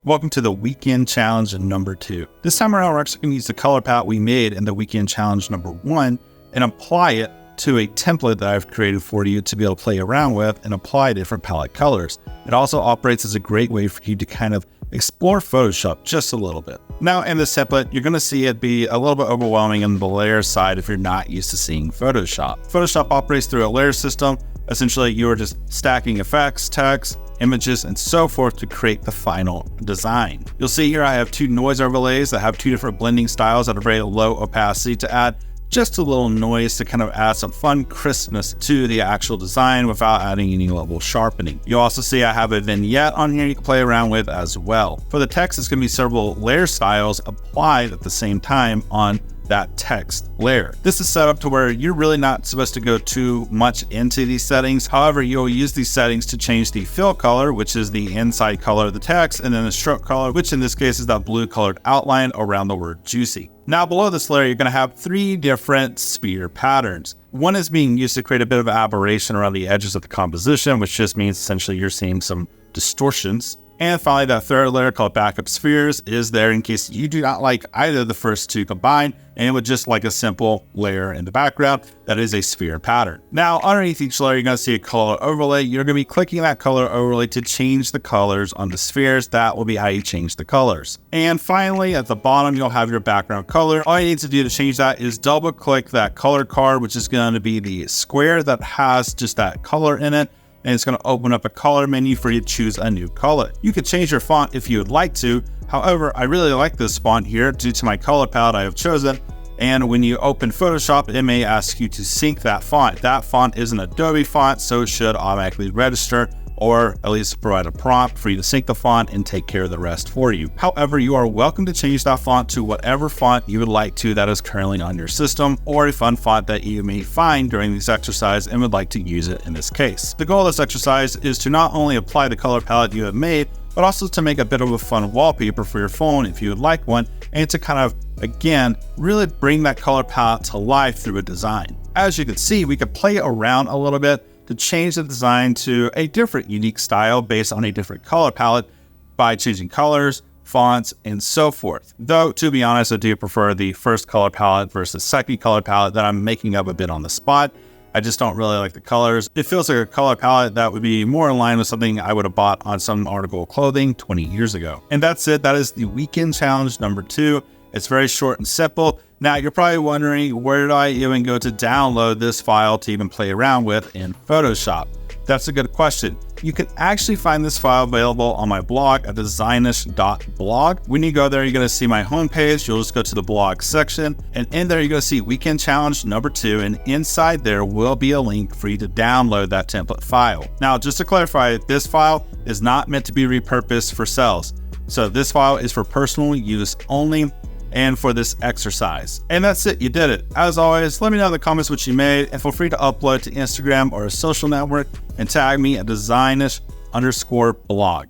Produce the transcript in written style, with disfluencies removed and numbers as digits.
Welcome to the weekend challenge number 2. This time around, we're actually going to use the color palette we made in the weekend challenge number 1 and apply it to a template that I've created for you to be able to play around with and apply different palette colors. It also operates as a great way for you to kind of explore Photoshop just a little bit. Now in this template, you're going to see it be a little bit overwhelming on the layer side if you're not used to seeing Photoshop. Photoshop operates through a layer system. Essentially, you are just stacking effects, text, images, and so forth to create the final design. You'll see here I have 2 noise overlays that have 2 different blending styles at a very low opacity to add just a little noise to kind of add some fun crispness to the actual design without adding any level of sharpening. You'll also see I have a vignette on here you can play around with as well. For the text, it's going to be several layer styles applied at the same time on that text layer. This is set up to where you're really not supposed to go too much into these settings. However, you'll use these settings to change the fill color, which is the inside color of the text, and then the stroke color, which in this case is that blue colored outline around the word juicy. Now below this layer, you're going to have 3 different sphere patterns. One is being used to create a bit of aberration around the edges of the composition, which just means essentially you're seeing some distortions. And finally, that third layer called backup spheres is there in case you do not like either of the first 2 combined and would just like a simple layer in the background that is a sphere pattern. Now, underneath each layer, you're going to see a color overlay. You're going to be clicking that color overlay to change the colors on the spheres. That will be how you change the colors. And finally, at the bottom, you'll have your background color. All you need to do to change that is double click that color card, which is going to be the square that has just that color in it. And it's going to open up a color menu for you to choose a new color. You could change your font if you would like to. However, I really like this font here due to my color palette I have chosen. And when you open Photoshop, it may ask you to sync that font. That font is an Adobe font, so it should automatically register, or at least provide a prompt for you to sync the font and take care of the rest for you. However, you are welcome to change that font to whatever font you would like to that is currently on your system, or a fun font that you may find during this exercise and would like to use it in this case. The goal of this exercise is to not only apply the color palette you have made, but also to make a bit of a fun wallpaper for your phone if you would like one, and to kind of, again, really bring that color palette to life through a design. As you can see, we could play around a little bit to change the design to a different unique style based on a different color palette by changing colors, fonts, and so forth. Though, to be honest, I do prefer the first color palette versus the second color palette that I'm making up a bit on the spot. I just don't really like the colors. It feels like a color palette that would be more in line with something I would have bought on some article of clothing 20 years ago. And that's it. That is the weekend challenge number 2. It's very short and simple. Now, you're probably wondering, where did I even go to download this file to even play around with in Photoshop? That's a good question. You can actually find this file available on my blog at designish.blog. When you go there, you're going to see my homepage. You'll just go to the blog section, and in there, you're going to see weekend challenge number 2. And inside there will be a link for you to download that template file. Now, just to clarify, this file is not meant to be repurposed for sales. So this file is for personal use only, and for this exercise. And that's it, you did it. As always, let me know in the comments what you made, and feel free to upload to Instagram or a social network and tag me at designish_blog.